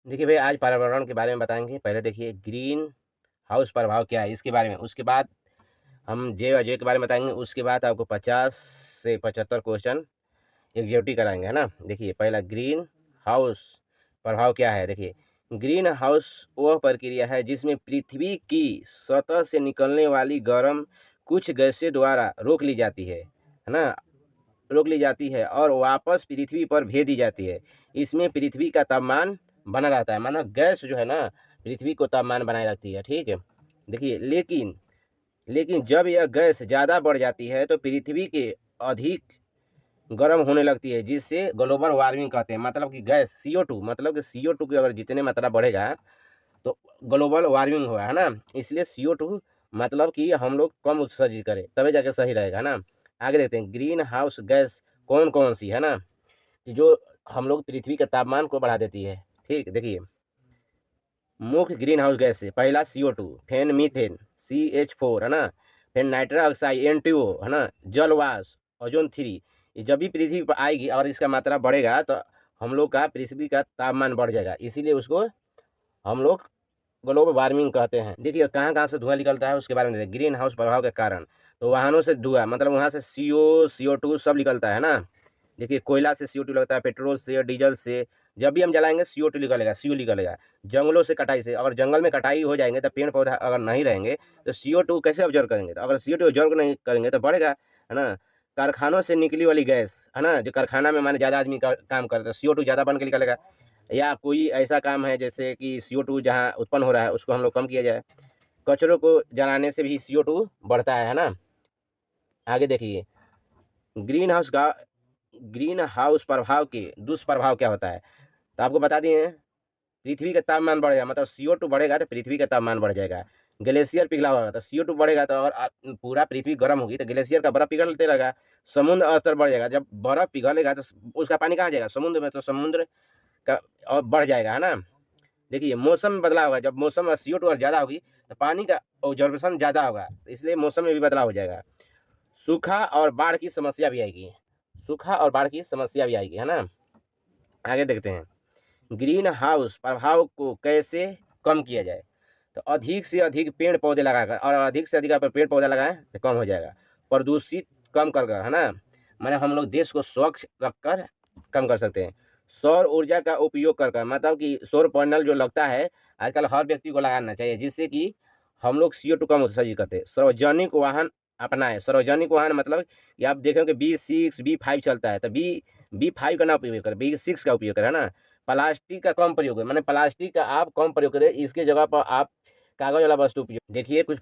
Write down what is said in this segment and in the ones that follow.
देखिए भई, आज पर्यावरण के बारे में बताएँगे। पहले देखिए ग्रीन हाउस प्रभाव क्या है इसके बारे में, उसके बाद हम जे और जे के बारे में बताएँगे, उसके बाद आपको 50 से 75 क्वेश्चन एग्जीक्यूटिव कराएँगे, है ना? देखिए पहला ग्रीन हाउस प्रभाव क्या है? देखिए, ग्रीन हाउस वह प्रक्रिया है जिसमें पृथ्वी की सतह से निकलने वाली गर्म कुछ गैसें द्वारा रोक ली जाती है ना? रोक ली जाती है और वापस पृथ्वी पर भेज दी जाती है। इसमें पृथ्वी का तापमान बना रहता है, मानो गैस जो है ना, पृथ्वी को तापमान बनाए रखती है, ठीक है? देखिए लेकिन लेकिन जब यह गैस ज़्यादा बढ़ जाती है तो पृथ्वी के अधिक गर्म होने लगती है, जिससे ग्लोबल वार्मिंग कहते हैं। मतलब कि गैस CO2, मतलब कि CO2 की अगर जितने मात्रा बढ़ेगा तो ग्लोबल वार्मिंग होगा, है ना? इसलिए CO2 मतलब कि हम लोग कम उत्सर्जित करें, तभी जाके सही रहेगा, है ना? आगे देखते हैं ग्रीन हाउस गैस कौन-कौन सी है ना, कि जो हम लोग पृथ्वी के तापमान को बढ़ा देती है, ठीक? देखिए, मुख्य ग्रीन हाउस गैस से पहला CO2, फिर मीथेन CH4, है ना? फिर नाइट्रस ऑक्साइड N2O, है ना? जल वाष्प ओजोन 3। ये जब भी पृथ्वी पर आएगी और इसका मात्रा बढ़ेगा तो हम लोग का पृथ्वी का तापमान बढ़ जाएगा, इसीलिए उसको हम लोग ग्लोबल वार्मिंग कहते हैं। देखिए कहाँ-कहाँ से धुआँ निकलता है उसके बारे में देखिए, ग्रीन हाउस प्रभाव के कारण। तो वाहनों से धुआँ, मतलब वहाँ से CO2 सब निकलता है ना? देखिए कोयला से CO2 लगता है, पेट्रोल से, डीजल से। जब भी हम जलाएँगे CO2 निकलेगा, CO निकलेगा। जंगलों से कटाई से, अगर जंगल में कटाई हो जाएँगे तो पेड़-पौधा अगर नहीं रहेंगे तो CO2 कैसे ऑब्ज़र्व करेंगे? तो अगर CO2 ऑब्ज़र्व नहीं करेंगे तो बढ़ेगा, है ना? कारखानों से निकली वाली गैस, है ना? जो कारखाना में माने ज़्यादा आदमी का काम करते हैं, CO2 ज़्यादा बन के निकलेगा। या कोई ऐसा काम है जैसे कि CO2 जहाँ उत्पन्न हो रहा है उसको हम लोग कम किया जाए। कचरों को जलाने से भी CO2 बढ़ता है ना? आगे देखिए, ग्रीन हाउस का ग्रीन हाउस प्रभाव के दुष्प्रभाव क्या होता है? तो आपको बता दिए हैं, पृथ्वी का तापमान बढ़ेगा, मतलब CO2 बढ़ेगा तो पृथ्वी का तापमान बढ़ जाएगा। ग्लेशियर पिघला होगा तो CO2 बढ़ेगा तो, और पूरा पृथ्वी गर्म होगी तो ग्लेशियर का बर्फ पिघलते रहेगा। समुद्र स्तर बढ़ जाएगा, जब बर्फ पिघलेगा तो उसका पानी कहाँ जाएगा? समुद्र में, तो समुद्र का और बढ़ जाएगा, है ना? देखिए मौसम में बदलाव होगा, जब मौसम में CO2 और ज़्यादा होगी तो पानी का ऑब्जर्वेशन ज़्यादा होगा, इसलिए मौसम में भी बदलाव हो जाएगा। सूखा और बाढ़ की समस्या भी आएगी, सूखा और बाढ़ की समस्या भी आएगी, है ना? आगे देखते हैं, ग्रीन हाउस प्रभाव को कैसे कम किया जाए? तो अधिक से अधिक पेड़ पौधे लगाकर, और अधिक से अधिक आप पेड़ पौधा लगाएं तो कम हो जाएगा। प्रदूषित कम कर कर, है ना? माने हम लोग देश को स्वच्छ रखकर कम कर सकते हैं। सौर ऊर्जा का उपयोग कर कर, मतलब कि सौर पैनल जो लगता है आजकल हर व्यक्ति को लगाना चाहिए, जिससे कि हम लोग CO2 कम उत्सर्जित करते हैं। सार्वजनिक वाहन अपनाएं, सार्वजनिक वाहन मतलब कि आप देखें कि B6 B5 चलता है तो B5 का ना उपयोग करें, B6 का उपयोग करें, है ना? प्लास्टिक का कम प्रयोग है, माने प्लास्टिक का आप कम प्रयोग करें, इसके जगह पर आप कागज़ वाला वस्तु उपयोग। देखिए कुछ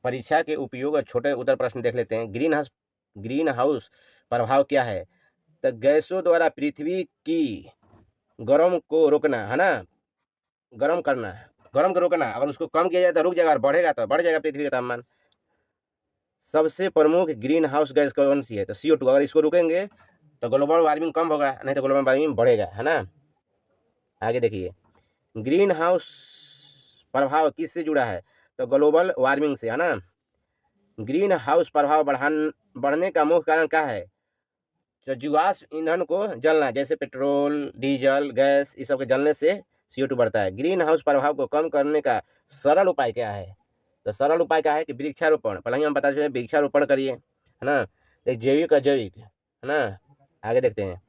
परीक्षा के उपयोग और छोटे उत्तर प्रश्न देख लेते हैं। ग्रीन हाउस प्रभाव क्या है? तो गैसों द्वारा पृथ्वी की गर्म को रोकना, है ना? गर्म करना, गर्म को रोकना। अगर उसको कम किया जाए तो रुक जाएगा, और बढ़ेगा तो बढ़ जाएगा पृथ्वी का तापमान। सबसे प्रमुख ग्रीन हाउस गैस कौन सी है? तो CO2। अगर इसको रोकेंगे तो ग्लोबल वार्मिंग कम होगा, नहीं तो ग्लोबल वार्मिंग बढ़ेगा, है ना? आगे देखिए, ग्रीन हाउस प्रभाव किससे जुड़ा है? तो ग्लोबल वार्मिंग से, है ना? ग्रीन हाउस प्रभाव बढ़ने का मुख्य कारण क्या है? तो जीवाश्म ईंधन को जलना, जैसे पेट्रोल, डीजल, गैस, इस सब के जलने से CO2 बढ़ता है। ग्रीन हाउस प्रभाव को कम करने का सरल उपाय क्या है? तो सरल उपाय क्या है कि वृक्षारोपण। पहले ही हम बता चुके हैं, वृक्षारोपण करिए, है ना? एक जैविक अजैविक, है ना? आगे देखते हैं,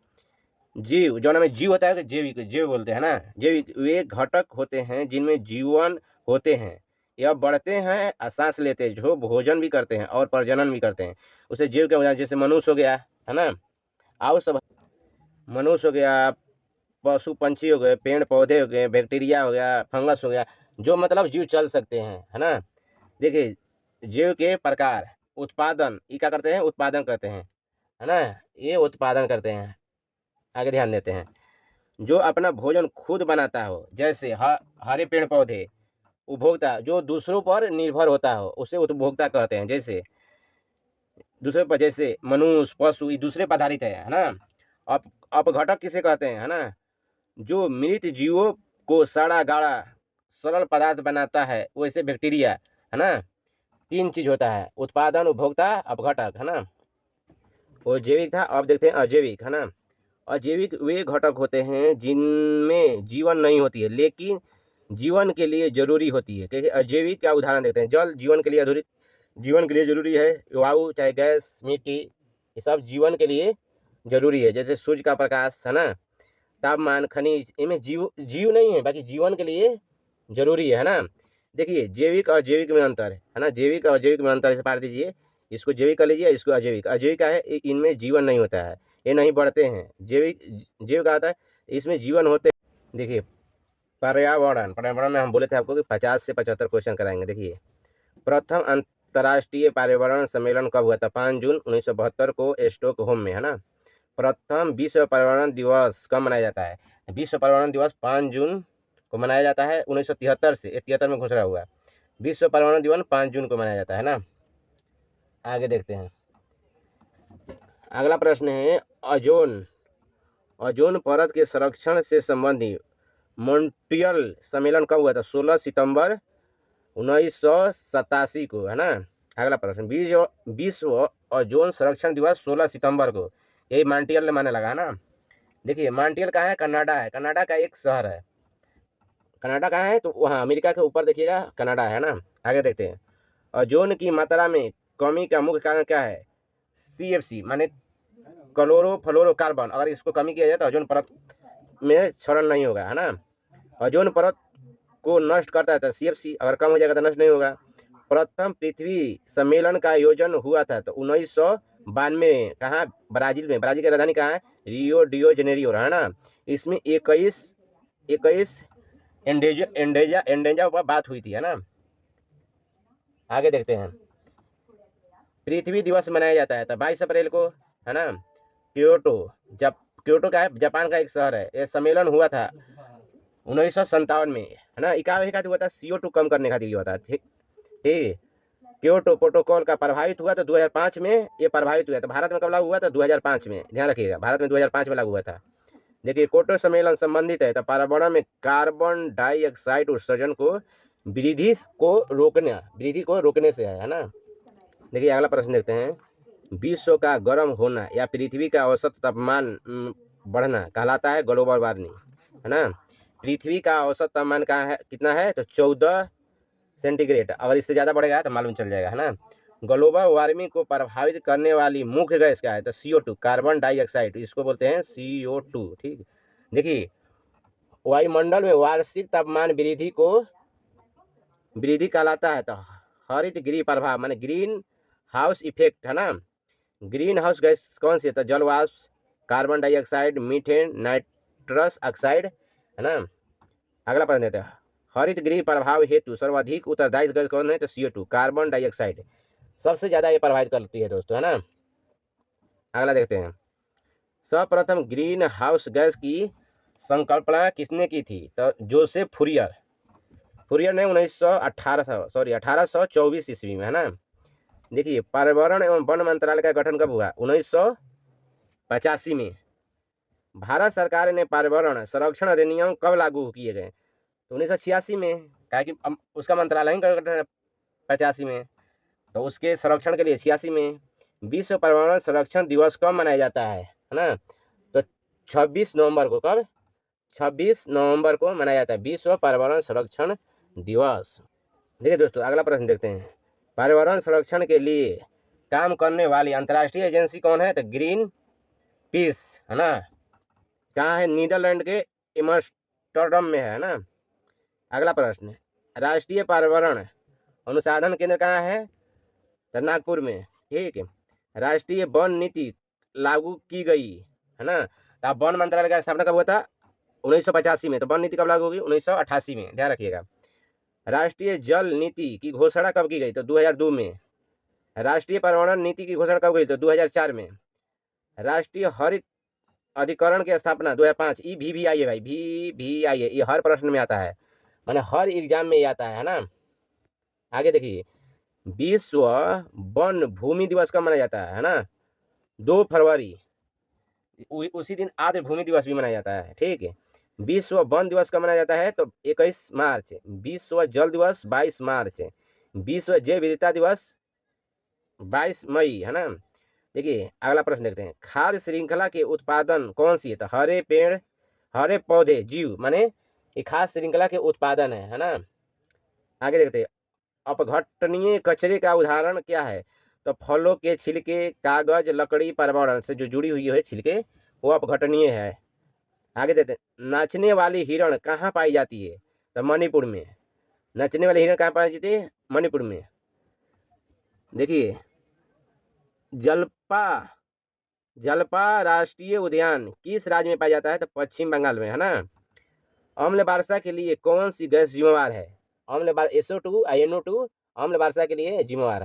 जीव, जो नाम में जीव होता है कि जैविक, जैव बोलते हैं ना, जैविक वे घटक होते हैं जिनमें जीवन होते हैं। यह बढ़ते हैं और सांस लेते हैं, जो भोजन भी करते हैं और प्रजनन भी करते हैं। उसे जीव के उदाहरण जैसे मनुष्य हो गया, है ना? आओ सब, मनुष्य हो गया, पशु पंछी हो गए, पेड़ पौधे हो गए, बैक्टीरिया हो गया, फंगस हो गया, जो मतलब जीव चल सकते हैं, है ना? देखिए जीव के प्रकार, उत्पादन, ये क्या करते हैं? उत्पादन करते हैं, है ना? ये उत्पादन करते हैं। आगे ध्यान देते हैं, जो अपना भोजन खुद बनाता हो, जैसे हरे पेड़ पौधे। उपभोक्ता, जो दूसरों पर निर्भर होता हो उसे उपभोक्ता कहते हैं। जैसे दूसरे पर, जैसे मनुष्य, पशु, ये दूसरे पर आधारित है ना? अपघटक किसे कहते हैं, है ना? जो मृत जीवों को सड़ा गाड़ा सरल पदार्थ बनाता है, वैसे बैक्टीरिया, है ना? तीन चीज होता है, उत्पादन, उपभोक्ता, अपघटक, है ना? वो जैविक था, अब देखते हैं अजैविक, है ना? अजैविक वे घटक होते हैं जिनमें जीवन नहीं होती है लेकिन जीवन के लिए जरूरी होती है। क्योंकि अजैविक का उदाहरण देते हैं, जल जीवन के लिए जरूरी है, वायु चाहे गैस मिट्टी ये सब जीवन के लिए जरूरी है। जैसे सूर्य का प्रकाश है ना, तापमान, खनिज, इनमें जीव नहीं है, बाकी जीवन के लिए जरूरी है ना। देखिए जैविक और अजैविक में अंतर है ना, जैविक और अजैविक में अंतर, इसे पार दीजिए, इसको जैविक कर लीजिए, इसको अजैविक। अजैविक का है इनमें जीवन नहीं होता है, ये नहीं बढ़ते हैं। जैविक का आता है इसमें जीवन होते हैं। देखिए पर्यावरण में हम बोले थे आपको कि 50 से 75 क्वेश्चन कराएंगे। देखिए प्रथम अंतर्राष्ट्रीय पर्यावरण सम्मेलन कब हुआ था? 5 जून 1972 को स्टॉकहोम में, है ना। प्रथम विश्व पर्यावरण दिवस कब मनाया जाता है? विश्व पर्यावरण दिवस 5 जून को मनाया जाता है। 1973 से 73 में घोषणा हुआ। विश्व पर्यावरण दिवस 5 जून को मनाया जाता है ना। आगे देखते हैं, अगला प्रश्न है ओजोन परत के संरक्षण से संबंधित मॉन्ट्रियल सम्मेलन कब हुआ था? 16 सितंबर 1987 को, है ना। अगला प्रश्न, विश्व ओजोन संरक्षण दिवस 16 सितंबर को, यही मॉन्ट्रियल में माने लगा, है ना। देखिए मॉन्ट्रियल कहाँ है? कनाडा है, कनाडा का एक शहर है। कनाडा कहाँ है? तो वहाँ अमेरिका के ऊपर देखिएगा कनाडा है ना। आगे देखते हैं, ओजोन की मात्रा में कमी का मुख्य कारण क्या है? CFC माने क्लोरोफ्लोरोकार्बन, अगर इसको कमी किया जाए तो ओजोन परत में क्षरण नहीं होगा, है ना। ओजोन परत को नष्ट करता है तो CFC, अगर कम हो जाएगा तो नष्ट नहीं होगा। प्रथम पृथ्वी सम्मेलन का आयोजन हुआ था तो 1992 में, कहाँ? ब्राजील में। ब्राजील की राजधानी कहाँ है? रियो डियो जेनेरियो, है ना। इसमें 21 एंडेजा पर बात हुई थी, है ना। आगे देखते हैं, पृथ्वी दिवस मनाया जाता है तो 22 अप्रैल को, है ना। क्योटो का है, जापान का एक शहर है। यह सम्मेलन हुआ था 1957 में, है ना। इकावे खातिर हुआ था, CO2 कम करने खातिर हुआ था, ठीक। क्योटो प्रोटोकॉल का प्रभावित हुआ तो 2005 में ये प्रभावित हुआ। तो भारत में कब लागू हुआ था? 2005 में, ध्यान रखिएगा, भारत में 2005 में लागू हुआ था। देखिए क्योटो सम्मेलन संबंधित है तो पर्यावरण में कार्बन डाइऑक्साइड उत्सर्जन को वृद्धि को रोकने से है ना। देखिए अगला प्रश्न देखते हैं, विश्व का गर्म होना या पृथ्वी का औसत तापमान बढ़ना कहलाता है ग्लोबल वार्मिंग, है ना। पृथ्वी का औसत तापमान कहाँ है, कितना है? तो 14 सेंटीग्रेड, अगर इससे ज़्यादा बढ़ेगा तो मालूम चल जाएगा, है ना। ग्लोबल वार्मिंग को प्रभावित करने वाली मुख्य गैस क्या है? तो CO2 कार्बन डाइऑक्साइड, इसको बोलते हैं CO2, ठीक। देखिए वायुमंडल में वार्षिक तापमान वृद्धि कहलाता है तो हरित गृह प्रभाव माने ग्रीन हाउस इफेक्ट, है ना। ग्रीन हाउस गैस कौन सी है? तो जलवाष्प, carbon dioxide, methane, nitrous oxide, है ना। अगला प्रश्न देते हैं, हरित गृह प्रभाव हेतु सर्वाधिक उत्तरदायी गैस कौन है? तो CO2 कार्बन डाइऑक्साइड सबसे ज्यादा ये प्रभावित करती है दोस्तों, है ना। अगला देखते हैं, सर्वप्रथम ग्रीन हाउस गैस की संकल्पना किसने की थी? तो जोसेफ फुरियर ने 1824 ईस्वी में, है ना। देखिए पर्यावरण एवं वन मंत्रालय का गठन कब हुआ? 1985 में। भारत सरकार ने पर्यावरण संरक्षण अधिनियम कब लागू किए गए? तो 1986 में, क्या कि उसका मंत्रालय का गठन है 85 में, तो उसके संरक्षण के लिए 86 में। विश्व पर्यावरण संरक्षण दिवस कब मनाया जाता है ना? तो 26 नवंबर को। कब? 26 नवंबर को मनाया जाता है विश्व पर्यावरण संरक्षण दिवस। देखिए दोस्तों अगला प्रश्न देखते हैं, पर्यावरण संरक्षण के लिए काम करने वाली अंतर्राष्ट्रीय एजेंसी कौन है? तो ग्रीन पीस, है ना। कहाँ है? नीदरलैंड के एम्स्टर्डम में है ना। अगला प्रश्न, राष्ट्रीय पर्यावरण अनुसंधान केंद्र कहाँ है? तो नागपुर में, ठीक है। राष्ट्रीय वन नीति लागू की गई, है ना। तो वन मंत्रालय का स्थापना कब हुआ था? 1985 में। तो वन नीति कब लागू होगी? 1988 में, ध्यान रखिएगा। राष्ट्रीय जल नीति की घोषणा कब की गई? तो 2002 में। राष्ट्रीय पर्यावरण नीति की घोषणा कब गई? तो 2004 में। राष्ट्रीय हरित अधिकरण की स्थापना 2005। VVI है भाई, VVI है, ये हर प्रश्न में आता है, माने हर एग्जाम में ये आता है ना। आगे देखिए, विश्व वन भूमि दिवस कब मनाया जाता है ना? 2 फरवरी, उसी दिन आर्द्र भूमि दिवस भी मनाया जाता है, ठीक है। विश्व वन दिवस कब मनाया जाता है? तो 21 मार्च। विश्व जल दिवस 22 मार्च। विश्व जैव विविधता दिवस 22 मई, है ना। देखिए अगला प्रश्न देखते हैं, खाद्य श्रृंखला के उत्पादन कौन सी है? तो हरे पेड़, हरे पौधे, जीव, माने ये खाद्य श्रृंखला के उत्पादन है ना। आगे देखते हैं, अपघटनीय कचरे का उदाहरण क्या है? तो फलों के छिलके, कागज, लकड़ी, पर्यावरण से जो जुड़ी हुई है छिलके, वो अपघटनीय है। आगे देखते हैं, नाचने वाली हिरण कहाँ पाई जाती है? तो मणिपुर में। नाचने वाली हिरण कहाँ पाई जाती है? मणिपुर में। देखिए जलपा, जलपा राष्ट्रीय उद्यान किस राज्य में पाया जाता है? तो पश्चिम बंगाल में, है ना। अम्ल वर्षा के लिए कौन सी गैस जिम्मेवार है? अम्ल SO2 NO2 अम्ल वर्षा के लिए जिम्मेवार है।